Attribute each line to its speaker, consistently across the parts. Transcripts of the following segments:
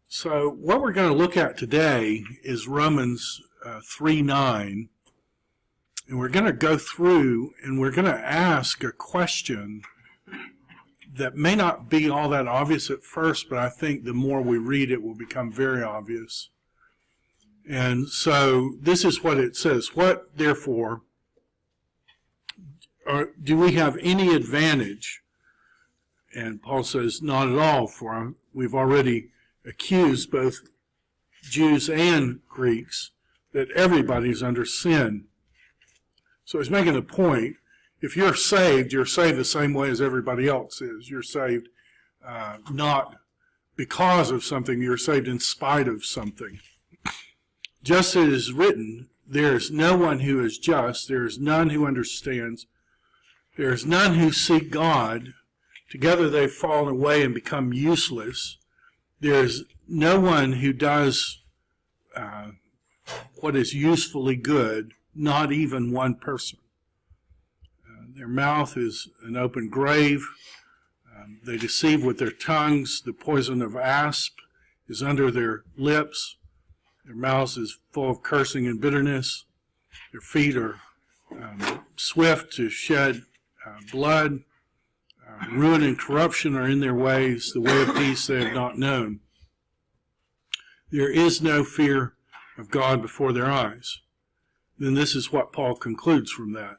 Speaker 1: So what we're going to look at today is Romans 3:9, and we're going to go through and we're going to ask a question that may not be all that obvious at first, but I think the more we read it will become very obvious. And so this is what it says. What, therefore, do we have any advantage? And Paul says, not at all, for we've already accused both Jews and Greeks that everybody's under sin. So he's making a point. If you're saved the same way as everybody else is. You're saved not because of something, you're saved in spite of something. Just as it is written, there is no one who is just, there is none who understands, there is none who seek God. Together they've fallen away and become useless. There is no one who does what is usefully good, not even one person. Their mouth is an open grave. They deceive with their tongues. The poison of asp is under their lips. Their mouths is full of cursing and bitterness. Their feet are swift to shed blood. Ruin and corruption are in their ways. The way of peace they have not known. There is no fear of God before their eyes. Then this is what Paul concludes from that.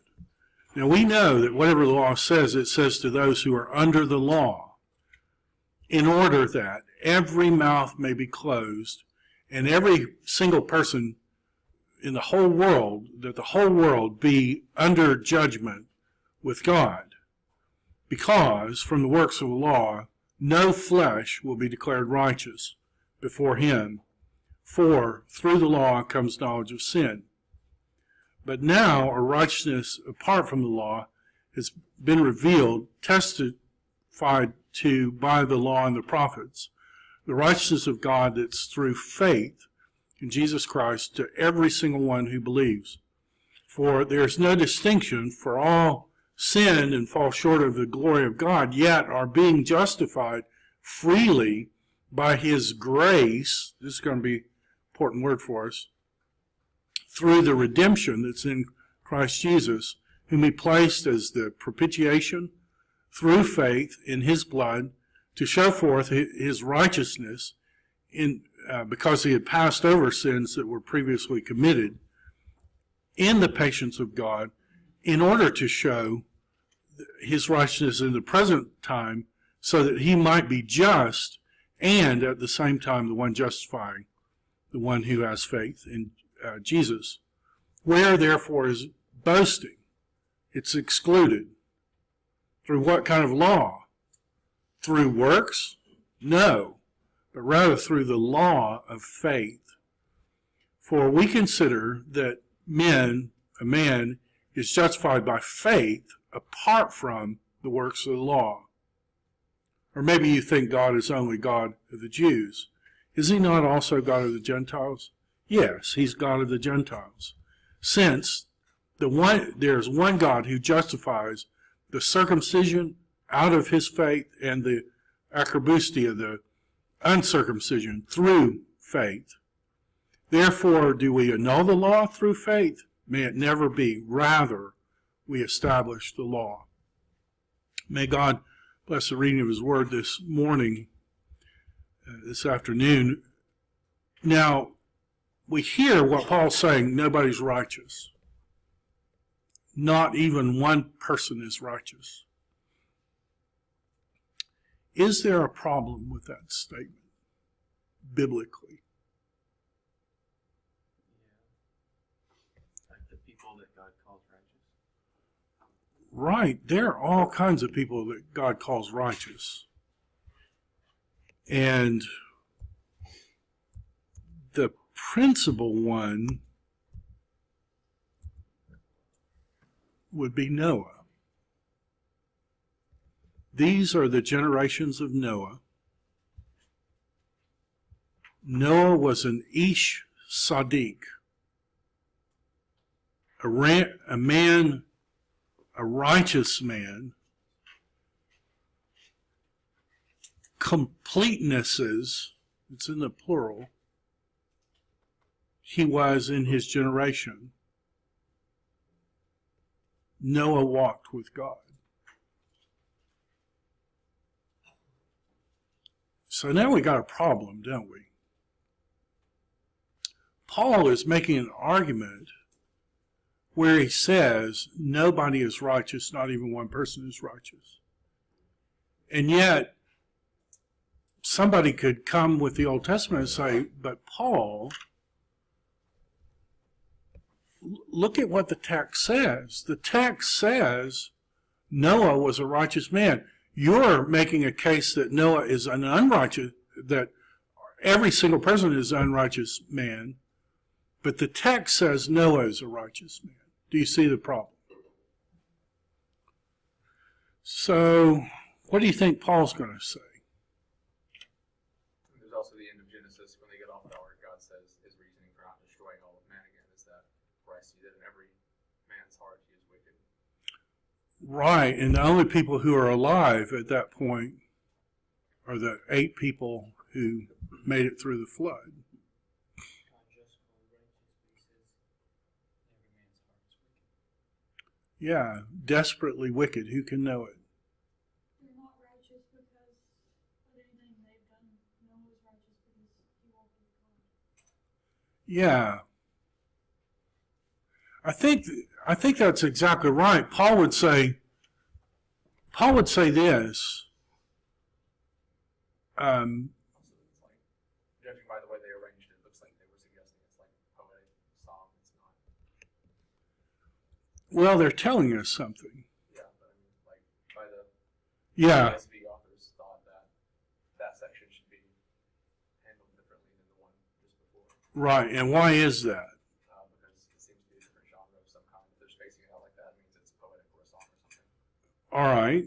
Speaker 1: Now we know that whatever the law says, it says to those who are under the law, in order that every mouth may be closed, and every single person in the whole world, that the whole world be under judgment with God. Because from the works of the law, no flesh will be declared righteous before him, for through the law comes knowledge of sin. But now a righteousness apart from the law has been revealed, testified to by the law and the prophets, the righteousness of God that's through faith in Jesus Christ to every single one who believes. For there is no distinction, for all sin and fall short of the glory of God, yet are being justified freely by his grace. This is going to be an important word for us. Through the redemption that's in Christ Jesus, whom he placed as the propitiation through faith in his blood to show forth his righteousness because he had passed over sins that were previously committed in the patience of God, in order to show his righteousness in the present time, so that he might be just and at the same time the one justifying the one who has faith in Jesus. Where therefore is boasting? It's excluded. Through what kind of law? Through works? No, but rather through the law of faith. For we consider that a man is justified by faith apart from the works of the law. Or maybe you think God is only God of the Jews. Is he not also God of the Gentiles? Yes, he's God of the Gentiles. Since there's one God who justifies the circumcision out of his faith and the acrobustia, the uncircumcision, through faith. Therefore, do we annul the law through faith? May it never be. Rather, we establish the law. May God bless the reading of his word this morning, this afternoon. Now, we hear what Paul's saying, nobody's righteous. Not even one person is righteous. Is there a problem with that statement, biblically?
Speaker 2: Yeah. Like the people that God calls righteous?
Speaker 1: Right. There are all kinds of people that God calls righteous. And the principal one would be Noah. These are the generations of Noah. Noah was an Ish Sadiq, a man, a righteous man, completenesses it's in the plural, he was in his generation. Noah walked with God. So now we got a problem, don't we? Paul is making an argument where he says nobody is righteous, not even one person is righteous. And yet, somebody could come with the Old Testament and say, but Paul, look at what the text says. The text says Noah was a righteous man. You're making a case that Noah is an unrighteous, that every single person is an unrighteous man, but the text says Noah is a righteous man. Do you see the problem? So, what do you think Paul's going to say?
Speaker 3: There's also the end of Genesis when they get off the ark. God says his reasoning for not destroying all of man again is that, for I see that in every man's heart he is wicked.
Speaker 1: Right, and the only people who are alive at that point are the 8 people who made it through the flood. Yeah, desperately wicked. Who can know it?
Speaker 4: They're not righteous because of anything they've done. No one was righteous because he walked with God.
Speaker 1: Yeah. I think that's exactly right. Paul would say this.
Speaker 3: Judging by the way they arranged it, looks like they were suggesting it's like a poetic song. It's not.
Speaker 1: Well, they're telling us something.
Speaker 3: Yeah, but I mean, like by the ESV authors thought that section should be handled differently than the one just before.
Speaker 1: Right, and why is that?
Speaker 3: Because it seems to be a different genre of some kind. If they're spacing it out like that, it means it's poetic or a song or something.
Speaker 1: All right.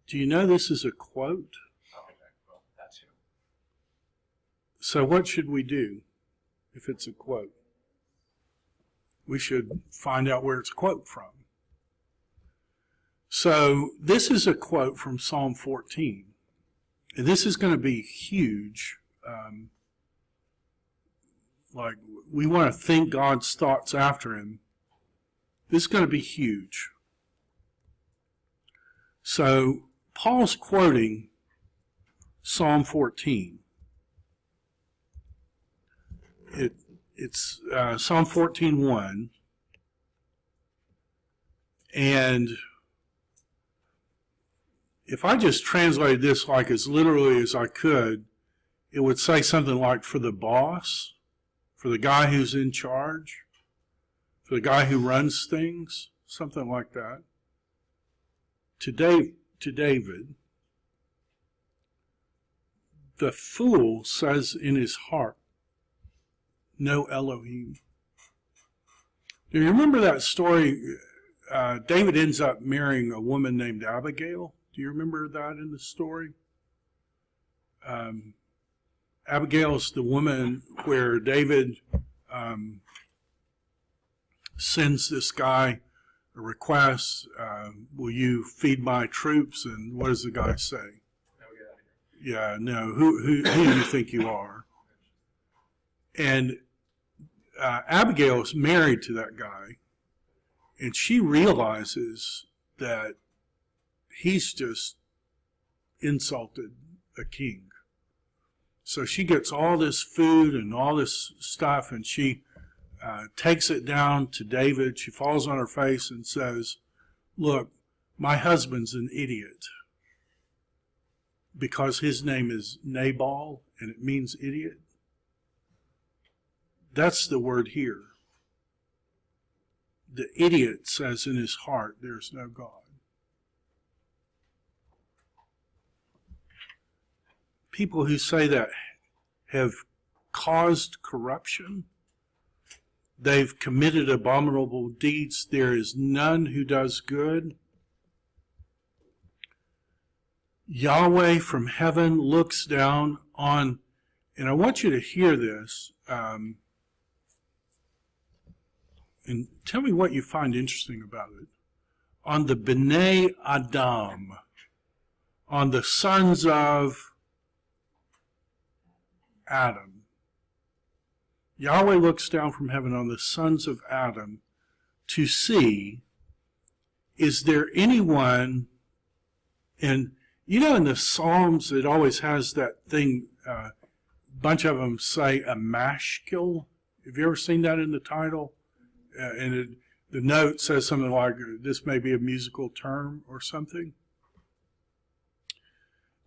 Speaker 1: Do you know this is a quote?
Speaker 3: Oh, okay. Well, that too.
Speaker 1: So what should we do if it's a quote? We should find out where it's a quote from. So this is a quote from Psalm 14. And this is going to be huge. Like we want to think God's thoughts after him. This is going to be huge. So Paul's quoting Psalm 14. It's Psalm 14:1, and if I just translated this like as literally as I could, it would say something like, for the boss, for the guy who's in charge, for the guy who runs things, something like that. To David, the fool says in his heart, no Elohim. Do you remember that story? David ends up marrying a woman named Abigail. Do you remember that in the story? Abigail is the woman where David sends this guy a request, will you feed my troops? And what does the guy say?
Speaker 3: Now we get out of here.
Speaker 1: Yeah, no, who do you think you are? And Abigail is married to that guy, and she realizes that he's just insulted a king. So she gets all this food and all this stuff, and she takes it down to David. She falls on her face and says, look, my husband's an idiot, because his name is Nabal, and it means idiot. That's the word here. The idiot says in his heart, there's no God. People who say that have caused corruption. They've committed abominable deeds. There is none who does good. Yahweh from heaven looks down on, and I want you to hear this, and tell me what you find interesting about it. On the B'nai Adam. on the sons of Adam. Yahweh looks down from heaven on the sons of Adam to see, is there anyone, and you know in the Psalms it always has that thing, a bunch of them say a mashkil. Have you ever seen that in the title? The note says something like, this may be a musical term or something.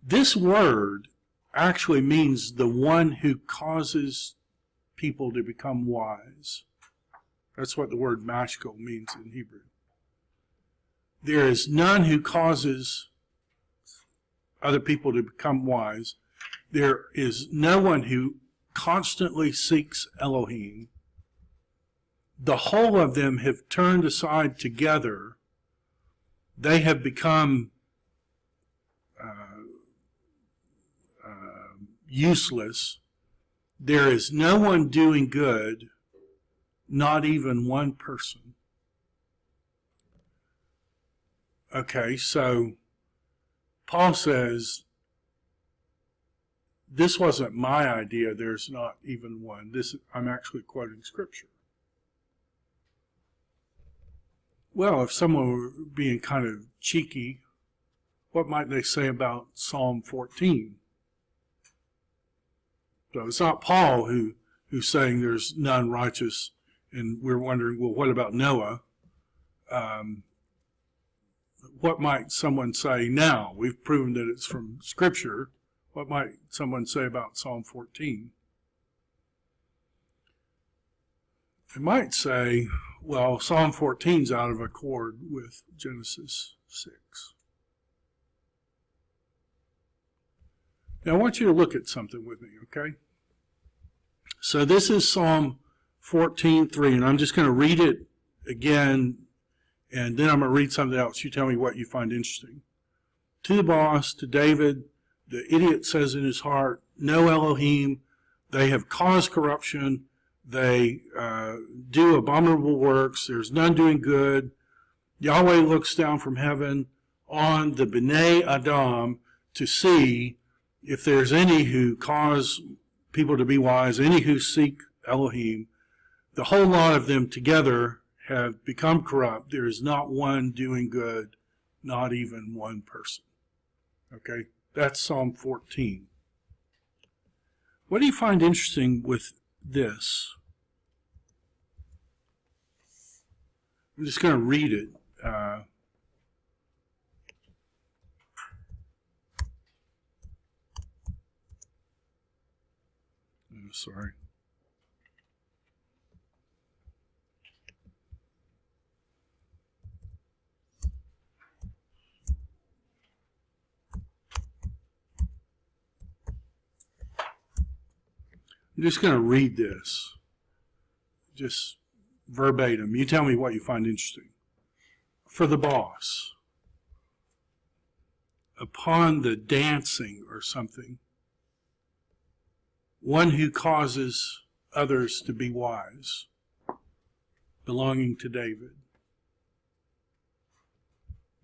Speaker 1: This word actually means the one who causes people to become wise. That's what the word mashkil means in Hebrew. There is none who causes other people to become wise. There is no one who constantly seeks Elohim. The whole of them have turned aside together. They have become useless. There is no one doing good, not even one person. Okay, so Paul says, this wasn't my idea, there's not even one. I'm actually quoting Scripture. Well, if someone were being kind of cheeky, what might they say about Psalm 14? So it's not Paul who's saying there's none righteous, and we're wondering, well, what about Noah? What might someone say now? We've proven that it's from Scripture. What might someone say about Psalm 14? They might say, well, Psalm 14 is out of accord with Genesis 6. Now I want you to look at something with me, okay? So this is Psalm 14:3, and I'm just going to read it again, and then I'm going to read something else. You tell me what you find interesting. To the boss, to David, the idiot says in his heart, no Elohim, they have caused corruption, they do abominable works, there's none doing good. Yahweh looks down from heaven on the Bnei Adam to see if there's any who cause people to be wise, any who seek Elohim. The whole lot of them together have become corrupt. There is not one doing good, not even one person. Okay, that's Psalm 14. What do you find interesting with this? I'm just going to read it. Sorry. I'm just going to read this, just verbatim. You tell me what you find interesting. For the boss, upon the dancing or something, one who causes others to be wise, belonging to David.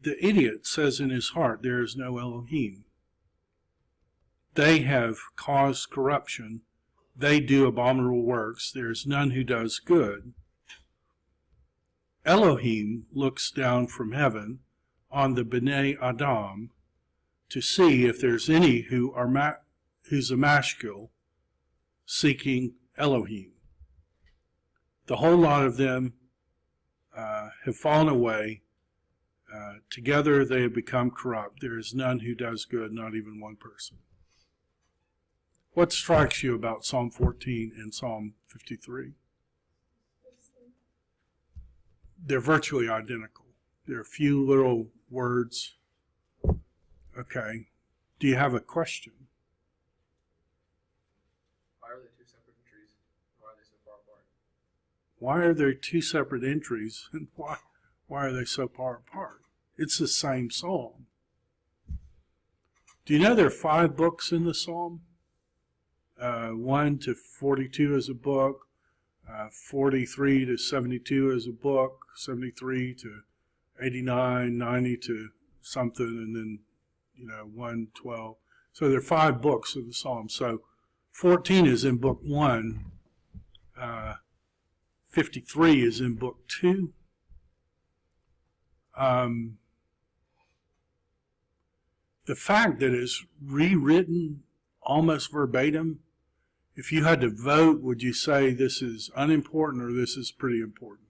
Speaker 1: The idiot says in his heart, there is no Elohim. They have caused corruption. They do abominable works. There is none who does good. Elohim looks down from heaven on the Bnei Adam to see if there's any who's a mashkil, seeking Elohim. The whole lot of them have fallen away. Together they have become corrupt. There is none who does good, not even one person. What strikes you about Psalm 14 and Psalm 53? They're virtually identical. There are a few little words. Okay. Do you have a question?
Speaker 3: Why are they two separate entries? Why are they so far apart?
Speaker 1: Why are there two separate entries, and why are they so far apart? It's the same psalm. Do you know there are 5 books in the psalm? 1 to 42 is a book, 43 to 72 is a book, 73 to 89, 90 to something, and then, 1, 12. So there are 5 books of the Psalms. So 14 is in book 1. 53 is in book 2. The fact that it's rewritten almost verbatim, if you had to vote, would you say this is unimportant or this is pretty important?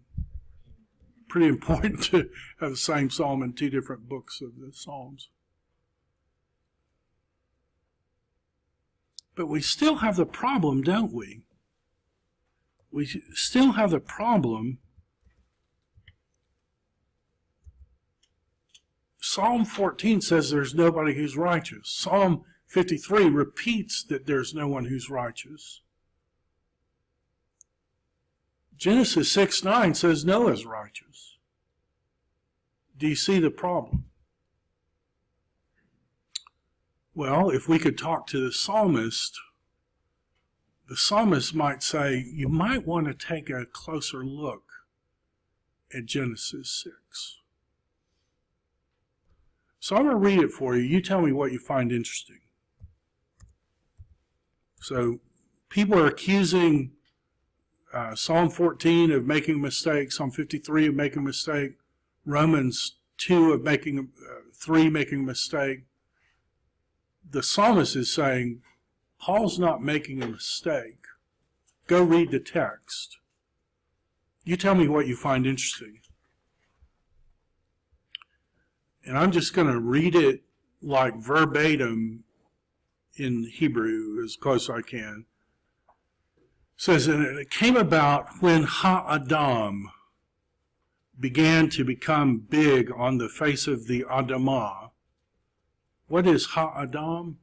Speaker 1: Pretty important to have the same psalm in 2 different books of the Psalms. But we still have the problem, don't we? We still have the problem. Psalm 14 says there's nobody who's righteous. Psalm 53 repeats that there's no one who's righteous. Genesis 6:9 says Noah's righteous. Do you see the problem? Well, if we could talk to the psalmist might say, you might want to take a closer look at Genesis 6. So I'm going to read it for you. You tell me what you find interesting. So people are accusing Psalm 14 of making a mistake, Psalm 53 of making a mistake, Romans 2 of making 3 making a mistake. The psalmist is saying, Paul's not making a mistake. Go read the text. You tell me what you find interesting. And I'm just going to read it like verbatim in Hebrew as close as I can. It says, and it came about when Ha-Adam began to become big on the face of the Adamah. What is Ha-Adam?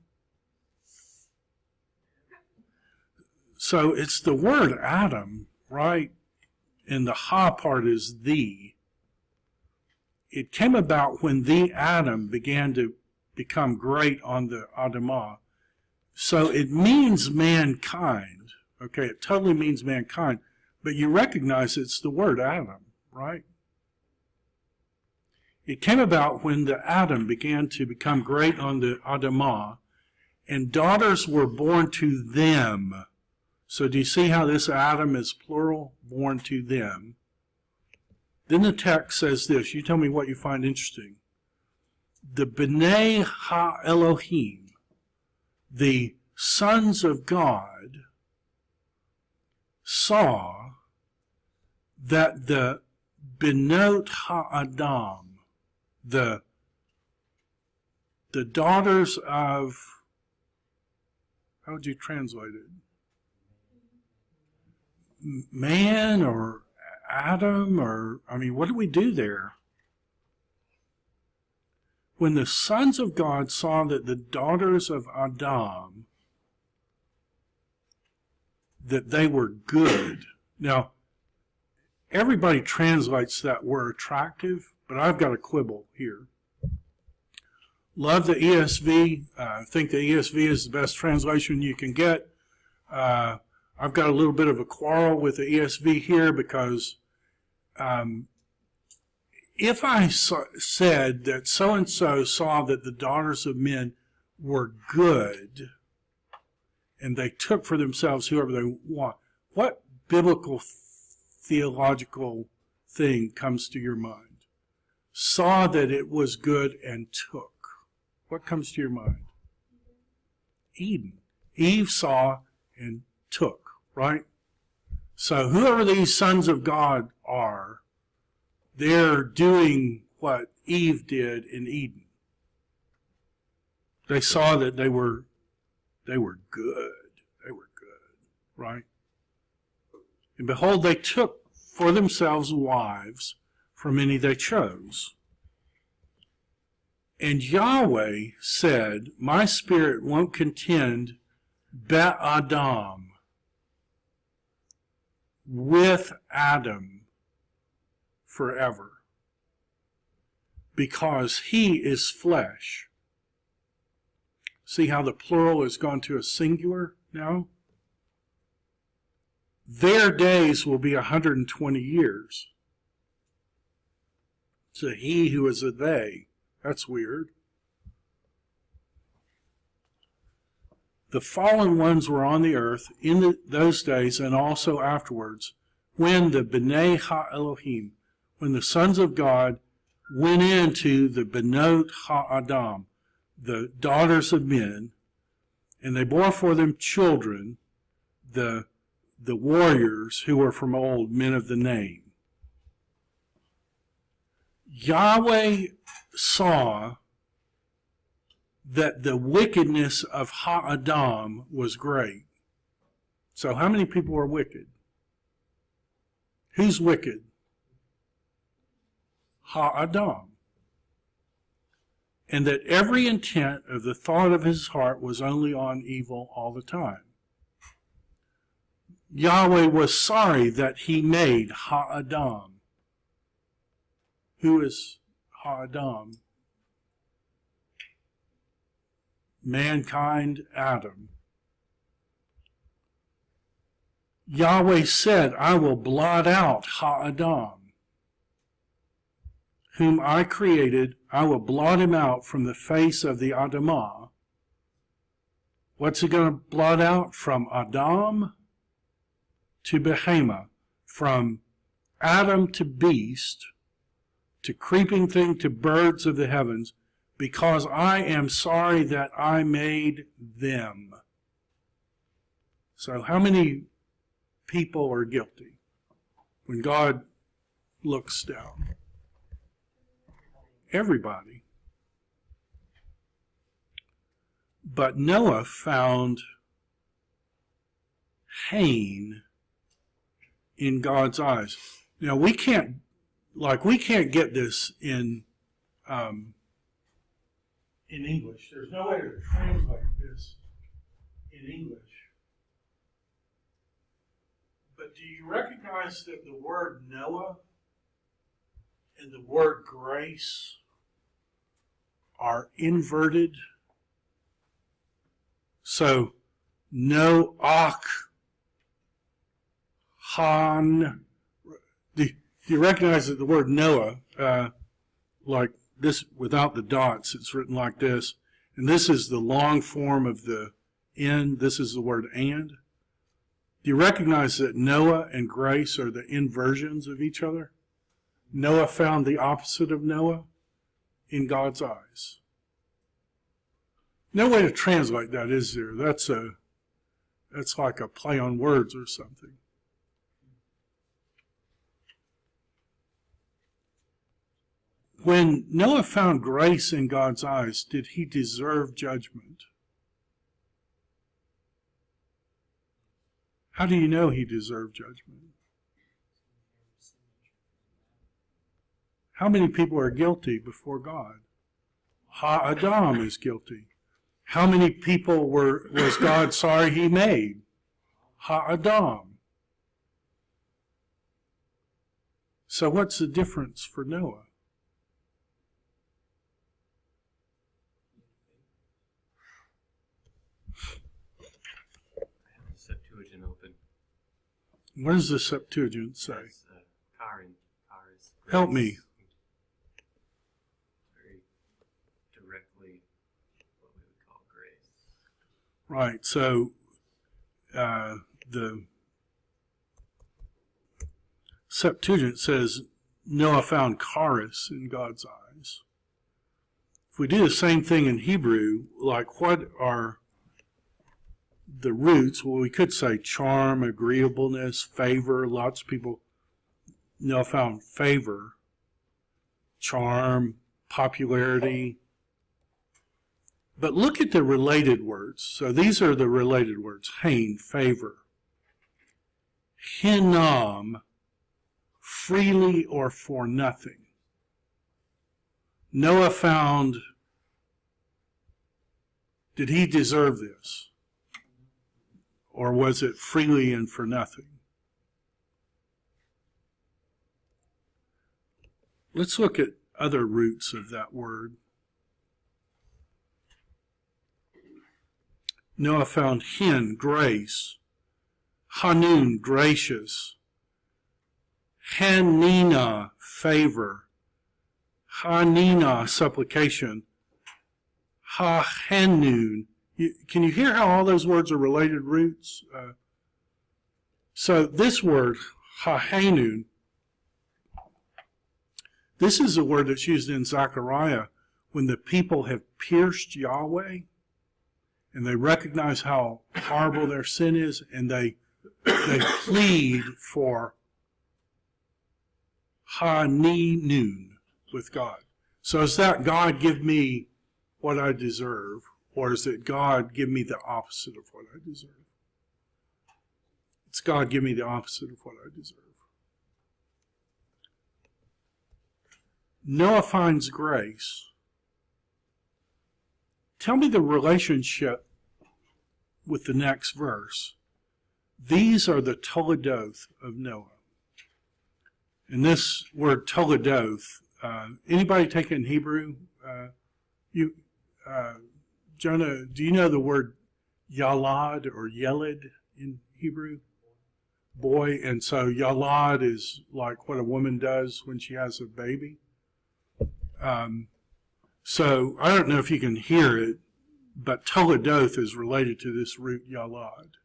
Speaker 1: So it's the word Adam, right? And the Ha part is the. It came about when the Adam began to become great on the Adamah. So it means mankind. Okay, it totally means mankind. But you recognize it's the word Adam, right? It came about when the Adam began to become great on the Adamah, and daughters were born to them. So do you see how this Adam is plural? Born to them. Then the text says this. You tell me what you find interesting. The B'nai Ha-Elohim, the sons of God, saw that the Benot Ha-Adam, the daughters of, how would you translate it? Man or Adam, or, I mean, what do we do there? When the sons of God saw that the daughters of Adam, that they were good. Now, everybody translates that word attractive, but I've got a quibble here. Love the ESV. I think the ESV is the best translation you can get. I've got a little bit of a quarrel with the ESV here because if I said that so-and-so saw that the daughters of men were good and they took for themselves whoever they want, what biblical theological thing comes to your mind? Saw that it was good and took. What comes to your mind? Eden. Eve saw and took. Right? So whoever these sons of God are, they're doing what Eve did in Eden. They saw that they were good. They were good. Right? And behold, they took for themselves wives from any they chose. And Yahweh said, my spirit won't contend Be-Adam with Adam forever, because he is flesh. See how the plural has gone to a singular now? Their days will be 120 years. It's a he who is a they. That's weird. the fallen ones were on the earth in those days and also afterwards, when the B'nai Ha-Elohim, when the sons of God went into the Benot Ha-Adam, the daughters of men, and they bore for them children, the warriors who were from old, men of the name. Yahweh saw that the wickedness of Ha-Adam was great. So how many people are wicked? Who's wicked? Ha-Adam. And that every intent of the thought of his heart was only on evil all the time. Yahweh was sorry that he made Ha-Adam. Who is Ha-Adam? Mankind, Adam. Yahweh said, I will blot out Ha-Adam, whom I created. I will blot him out from the face of the Adamah. What's he going to blot out? From Adam to Behemah, from Adam to beast, to creeping thing, to birds of the heavens, because I am sorry that I made them. So how many people are guilty when God looks down? Everybody. But Noah found Hain in God's eyes. Now we can't get this in English. There's no way to translate this in English. But do you recognize that the word Noah and the word grace are inverted? So, Noach, Han. Do you recognize that the word Noah, like this without the dots, it's written like this, and this is the long form of the N, this is the word and? Do you recognize that Noah and grace are the inversions of each other? Noah found the opposite of Noah in God's eyes. No way to translate that, is there? That's like a play on words or something. When Noah found grace in God's eyes, did he deserve judgment? How do you know he deserved judgment? How many people are guilty before God? Ha-Adam is guilty. How many people was God sorry he made? Ha-Adam. So what's the difference for Noah?
Speaker 2: Septuagint open.
Speaker 1: What does the Septuagint say?
Speaker 2: That's, Karin.
Speaker 1: Help me.
Speaker 2: Very directly what we would call grace.
Speaker 1: Right, so the Septuagint says Noah found charis in God's eyes. If we do the same thing in Hebrew, like what are the roots? Well, we could say charm, agreeableness, favor. Lots of people Noah found favor, charm, popularity. But look at the related words. So these are the related words. Hain, favor. Hinam, freely or for nothing. Noah found, did he deserve this? Or was it freely and for nothing? Let's look at other roots of that word. Noah found hin, grace. Hanun, gracious. Hanina, favor. Hanina, supplication. Ha-henun, Can you hear how all those words are related roots? So this word, Hahenun, this is a word that's used in Zechariah when the people have pierced Yahweh and they recognize how horrible their sin is, and they plead for Haninun with God. So is that God give me what I deserve, or is it God give me the opposite of what I deserve? It's God give me the opposite of what I deserve. Noah finds grace. Tell me the relationship with the next verse. These are the Toledoth of Noah. And this word Toledoth, anybody take it in Hebrew? Jonah, do you know the word Yalad or Yeled in Hebrew? Boy, and so Yalad is like what a woman does when she has a baby. So I don't know if you can hear it, but Toledoth is related to this root Yalad.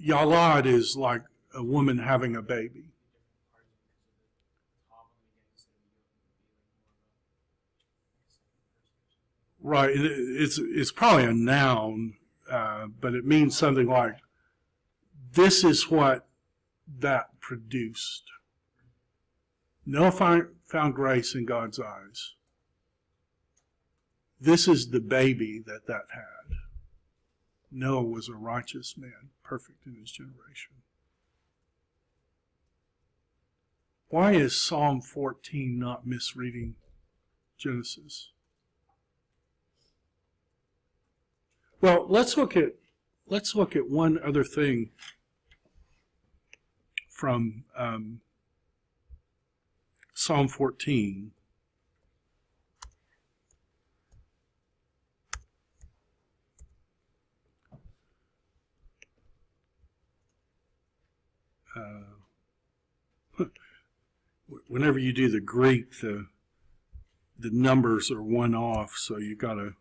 Speaker 1: Yalad is like a woman having a baby. Right, it's probably a noun, but it means something like, this is what that produced. Noah found grace in God's eyes. This is the baby that had. Noah was a righteous man, perfect in his generation. Why is Psalm 14 not misreading Genesis? Well, let's look at one other thing from Psalm 14. Whenever you do the Greek, the numbers are one off, so you got to.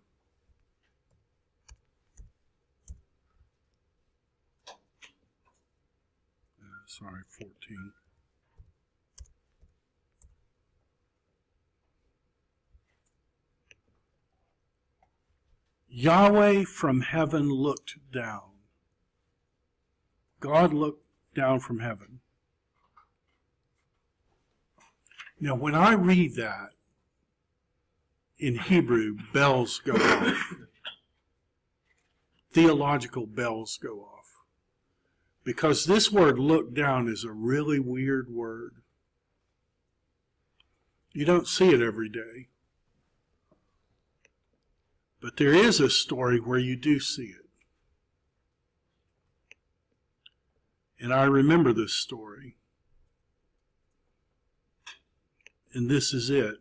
Speaker 1: Sorry, 14. Yahweh from heaven looked down. God looked down from heaven. Now, when I read that in Hebrew, bells go off. Theological bells go off. Because this word look down is a really weird word. You don't see it every day. But there is a story where you do see it. And I remember this story. And this is it.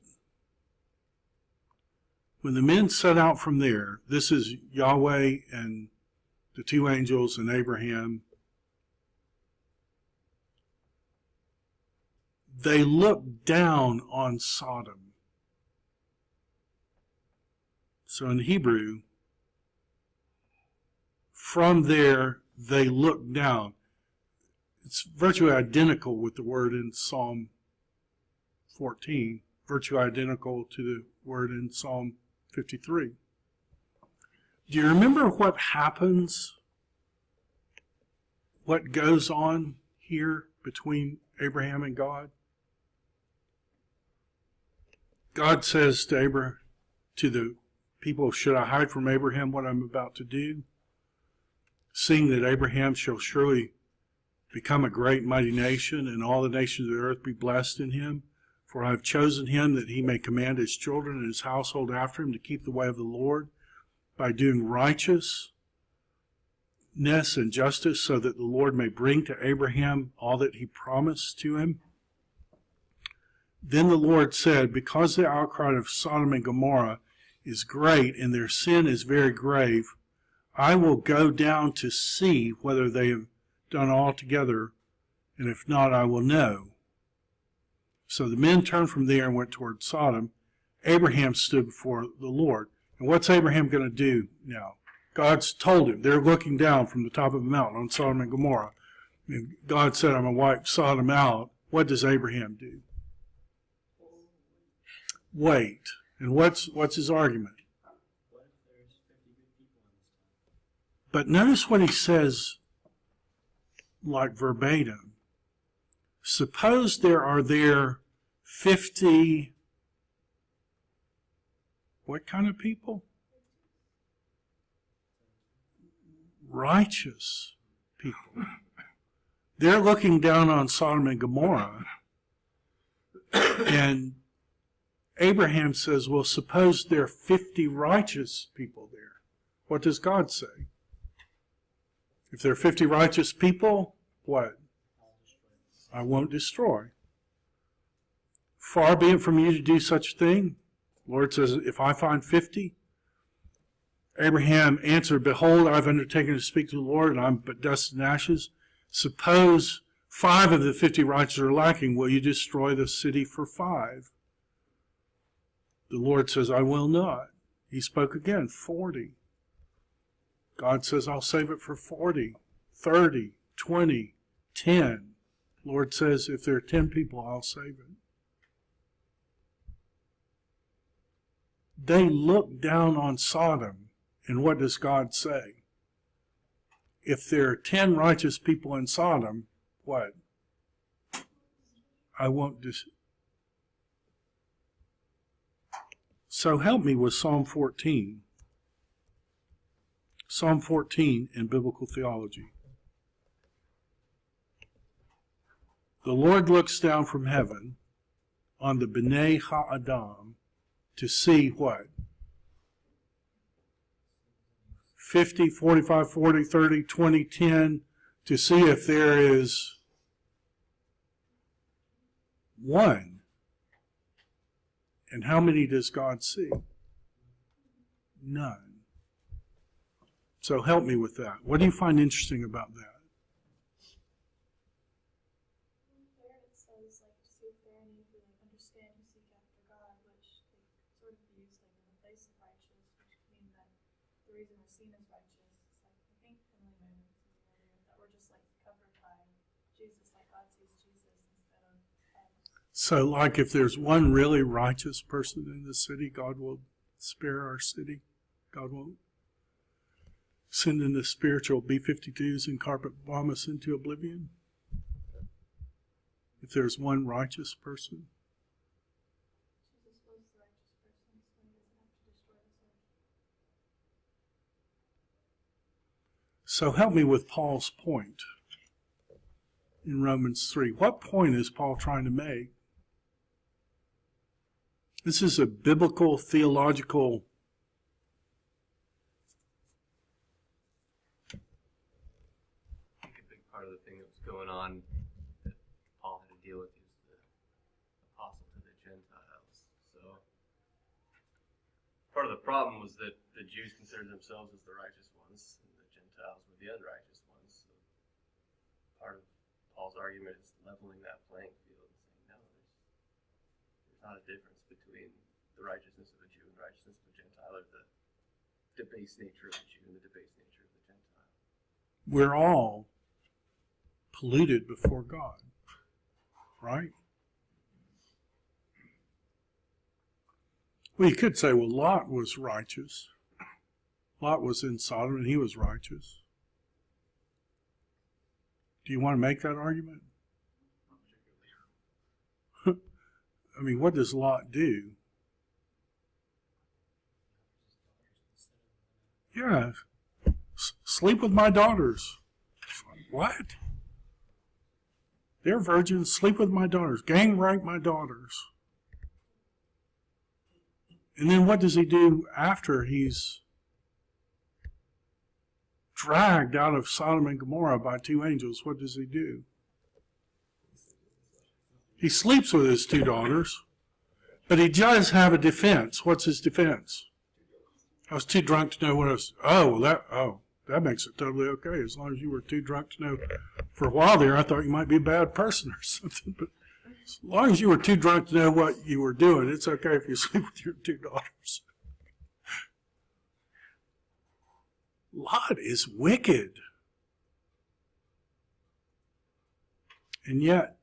Speaker 1: When the men set out from there, this is Yahweh and the two angels and Abraham. They looked down on Sodom. So in Hebrew, from there, they looked down. It's virtually identical with the word in Psalm 14, virtually identical to the word in Psalm 53. Do you remember what happens? What goes on here between Abraham and God? God says to the people, should I hide from Abraham what I'm about to do? Seeing that Abraham shall surely become a great mighty nation, and all the nations of the earth be blessed in him. For I have chosen him that he may command his children and his household after him to keep the way of the Lord by doing righteousness and justice, so that the Lord may bring to Abraham all that he promised to him. Then the Lord said, because the outcry of Sodom and Gomorrah is great and their sin is very grave, I will go down to see whether they have done altogether, and if not, I will know. So the men turned from there and went toward Sodom. Abraham stood before the Lord. And what's Abraham going to do now? God's told him. They're looking down from the top of the mountain on Sodom and Gomorrah. And God said, I'm going to wipe Sodom out. What does Abraham do? Wait. And what's his argument? But notice what he says, like verbatim. Suppose there are 50, what kind of people? Righteous people. They're looking down on Sodom and Gomorrah, and Abraham says, well, suppose there are 50 righteous people there. What does God say? If there are 50 righteous people, what? I won't destroy. Far be it from you to do such a thing. The Lord says, if I find 50, Abraham answered, behold, I've undertaken to speak to the Lord, and I'm but dust and ashes. Suppose 5 of the 50 righteous are lacking. Will you destroy the city for 5? The Lord says, I will not. He spoke again, 40. God says, I'll save it for 40, 30, 20, 10. Lord says, if there are 10 people, I'll save it. They look down on Sodom, and what does God say? If there are 10 righteous people in Sodom, what? I won't So help me with Psalm 14. Psalm 14 in biblical theology. The Lord looks down from heaven on the B'nai Ha'adam to see what? 50, 45, 40, 30, 20, 10, to see if there is one. And how many does God see? None. So help me with that. What do you find interesting about that?
Speaker 4: There it says, like, to see if there are any who understand and seek after God, which they sort of use like in the place of righteous, which could mean that the reason we're seen as righteous is like, I think Emily mentioned something earlier, that we're just like covered by Jesus, like God sees Jesus instead of us.
Speaker 1: So like if there's one really righteous person in the city, God will spare our city. God won't send in the spiritual B-52s and carpet bomb us into oblivion. If there's one righteous person.
Speaker 4: Jesus was the righteous person, so he doesn't have to destroy this earth.
Speaker 1: So help me with Paul's point in Romans 3. What point is Paul trying to make? This is a biblical, theological
Speaker 2: I think a big part of the thing that was going on that Paul had to deal with is the apostle to the Gentiles. So part of the problem was that the Jews considered themselves as the righteous ones, and the Gentiles were the unrighteous ones. So part of Paul's argument is leveling that playing field and saying, no, there's not a difference between the righteousness of the Jew and the righteousness of the Gentile, or the debased nature of the Jew and the debased nature of the Gentile.
Speaker 1: we're all polluted before God, right? Well, you could say, well, Lot was righteous. Lot was in Sodom and he was righteous. Do you want to make that argument? I mean, what does Lot do? Yeah, sleep with my daughters. What? They're virgins, sleep with my daughters, gang rape my daughters. And then what does he do after he's dragged out of Sodom and Gomorrah by 2 angels? What does he do? He sleeps with his 2 daughters, but he does have a defense. What's his defense? I was too drunk to know what I was. That makes it totally okay. As long as you were too drunk to know. For a while there, I thought you might be a bad person or something. But as long as you were too drunk to know what you were doing, it's okay if you sleep with your 2 daughters. Lot is wicked. And yet,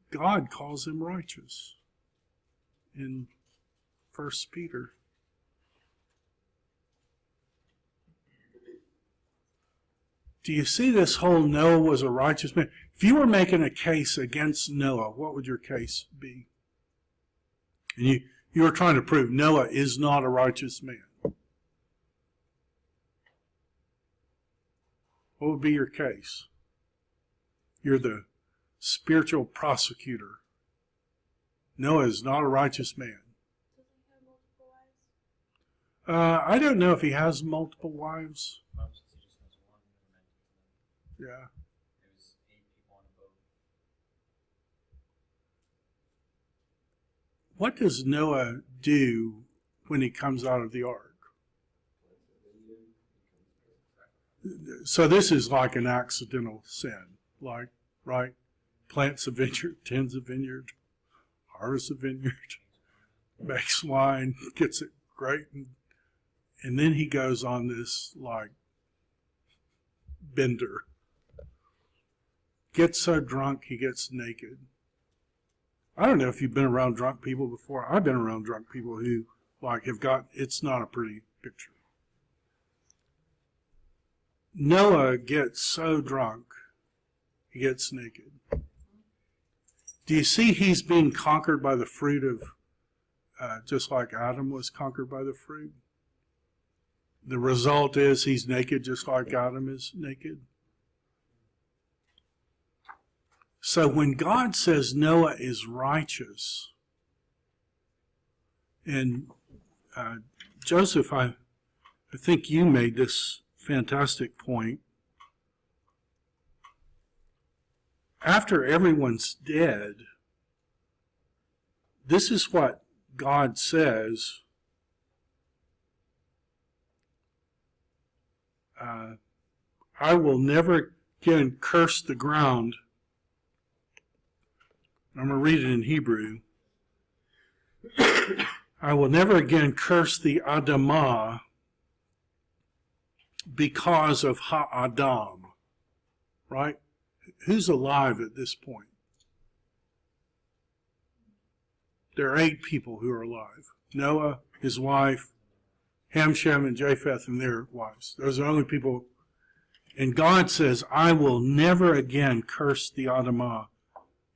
Speaker 1: God calls him righteous in 1 Peter. Do you see this whole Noah was a righteous man? If you were making a case against Noah, what would your case be? And you were trying to prove Noah is not a righteous man. What would be your case? You're the spiritual prosecutor. Noah is not a righteous man.
Speaker 4: Does he have multiple wives?
Speaker 1: I don't know if he has multiple wives.
Speaker 5: Moses, he just has one.
Speaker 1: Yeah.
Speaker 5: There was 8 people on a boat.
Speaker 1: What does Noah do when he comes out of the ark? So this is like an accidental sin, like, right? Plants a vineyard, tends a vineyard, harvests a vineyard, makes wine, gets it great, and then he goes on this, like, bender. Gets so drunk he gets naked. I don't know if you've been around drunk people before. I've been around drunk people who, like, have got, it's not a pretty picture. Noah gets so drunk, he gets naked. Do you see he's being conquered by the fruit of, just like Adam was conquered by the fruit? The result is he's naked just like Adam is naked. So when God says Noah is righteous, and Joseph, I think you made this fantastic point. After everyone's dead, this is what God says. I will never again curse the ground. I'm going to read it in Hebrew. I will never again curse the Adamah because of Ha-Adam. Right? Who's alive at this point? There are 8 people who are alive. Noah, his wife, Ham, Shem, and Japheth, and their wives. Those are the only people. And God says, I will never again curse the Adamah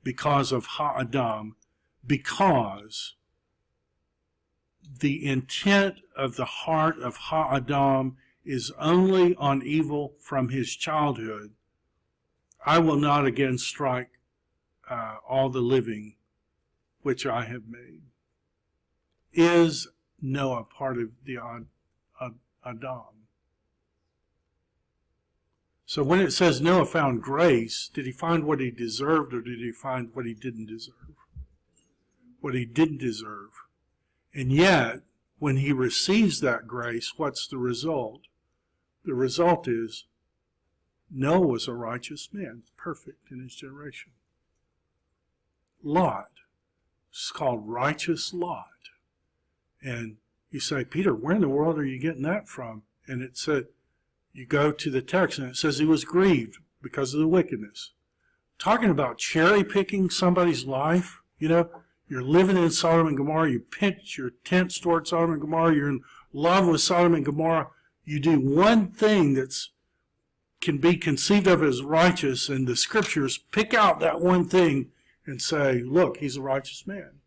Speaker 1: because of Ha-Adam, because the intent of the heart of Ha-Adam is only on evil from his childhood. I will not again strike all the living which I have made. Is Noah part of the Adam? So when it says Noah found grace, did he find what he deserved or did he find what he didn't deserve? What he didn't deserve. And yet, when he receives that grace, what's the result? The result is Noah was a righteous man, perfect in his generation. Lot, it's called righteous Lot. And you say, Peter, where in the world are you getting that from? And it said, you go to the text and it says he was grieved because of the wickedness. Talking about cherry picking somebody's life, you know, you're living in Sodom and Gomorrah, you pitch your tents toward Sodom and Gomorrah, you're in love with Sodom and Gomorrah, you do one thing that's can be conceived of as righteous, and the scriptures pick out that one thing and say, look, he's a righteous man.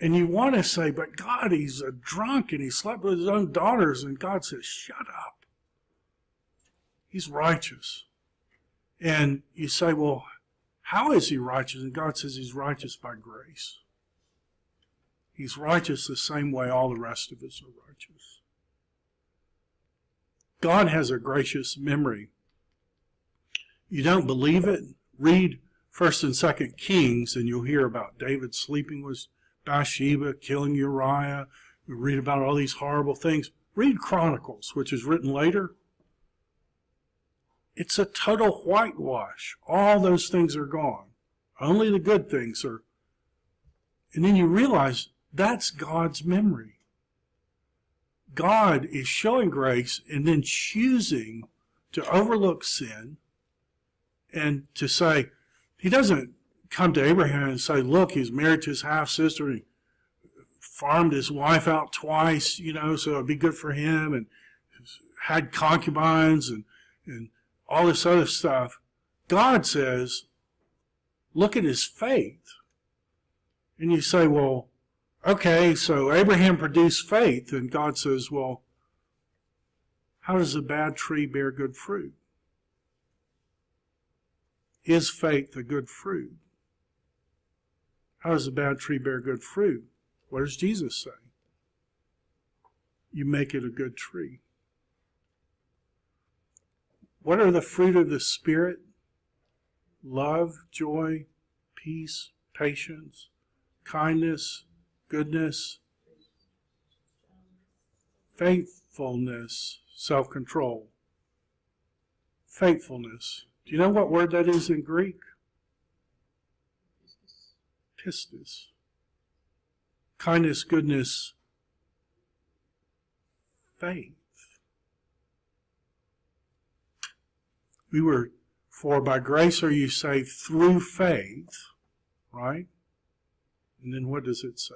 Speaker 1: And you want to say, but God, he's a drunk and he slept with his own daughters, and God says, shut up. He's righteous. And you say, well, how is he righteous? And God says he's righteous by grace. He's righteous the same way all the rest of us are righteous. God has a gracious memory. You don't believe it? Read 1st and 2nd Kings, and you'll hear about David sleeping with Bathsheba, killing Uriah. You read about all these horrible things. Read Chronicles, which is written later. It's a total whitewash. All those things are gone. Only the good things are. And then you realize that's God's memory. God is showing grace and then choosing to overlook sin and to say, he doesn't come to Abraham and say, look, he's married to his half-sister and he farmed his wife out twice, so it'd be good for him, and had concubines and all this other stuff. God says, look at his faith. And you say, well, okay, so Abraham produced faith, and God says, well, how does a bad tree bear good fruit? Is faith a good fruit? How does a bad tree bear good fruit? What does Jesus say? You make it a good tree. What are the fruit of the Spirit? Love, joy, peace, patience, kindness, goodness, faithfulness, self-control. Faithfulness. Do you know what word that is in Greek? Pistis. Kindness, goodness, faith. For by grace are you saved through faith, right? And then what does it say?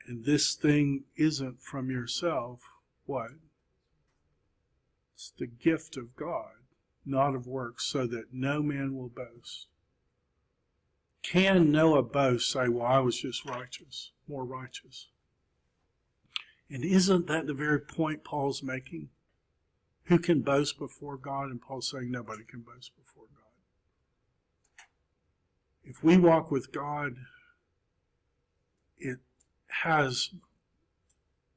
Speaker 1: And this thing isn't from yourself. What? It's the gift of God, not of works, so that no man will boast. Can Noah boast, say, well, I was just righteous, more righteous? And isn't that the very point Paul's making? Who can boast before God? And Paul's saying nobody can boast before God. If we walk with God, it has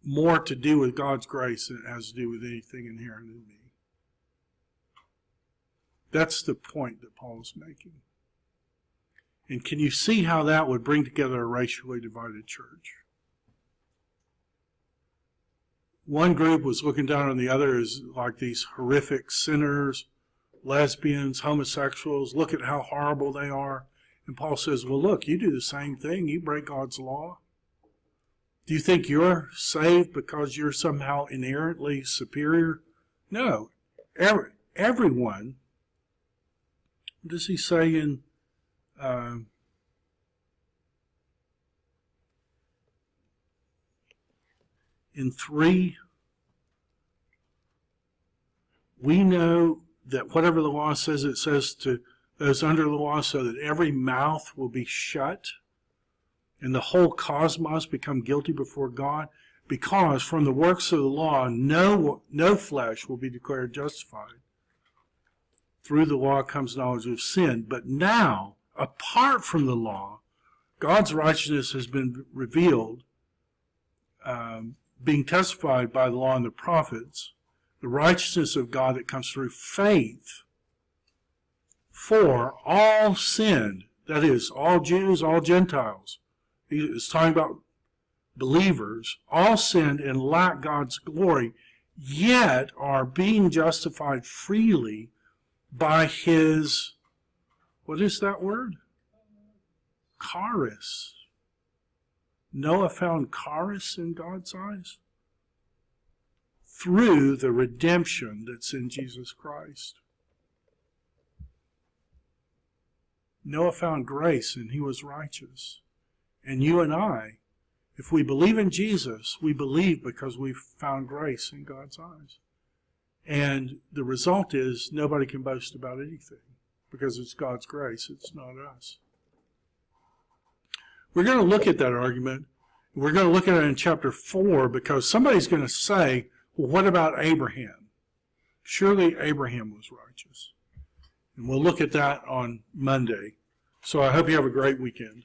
Speaker 1: more to do with God's grace than it has to do with anything inherent in me. That's the point that Paul's making. And can you see how that would bring together a racially divided church? One group was looking down on the other as like these horrific sinners, lesbians, homosexuals. Look at how horrible they are. And Paul says, well, look, you do the same thing. You break God's law. Do you think you're saved because you're somehow inherently superior? No. Everyone. What does he say in 3? We know that whatever the law says, it says to those under the law, so that every mouth will be shut and the whole cosmos become guilty before God, because from the works of the law no flesh will be declared justified. Through the law comes knowledge of sin. But now, apart from the law, God's righteousness has been revealed, being testified by the law and the prophets, the righteousness of God that comes through faith. For all sinned, that is, all Jews, all Gentiles. It's talking about believers. All sinned and lack God's glory, yet are being justified freely by his, what is that word? Charis. Noah found charis in God's eyes through the redemption that's in Jesus Christ. Noah found grace and he was righteous. And you and I, if we believe in Jesus, we believe because we've found grace in God's eyes. And the result is nobody can boast about anything because it's God's grace, it's not us. We're going to look at that argument. We're going to look at it in chapter 4 because somebody's going to say, well, what about Abraham? Surely Abraham was righteous. And we'll look at that on Monday. So I hope you have a great weekend.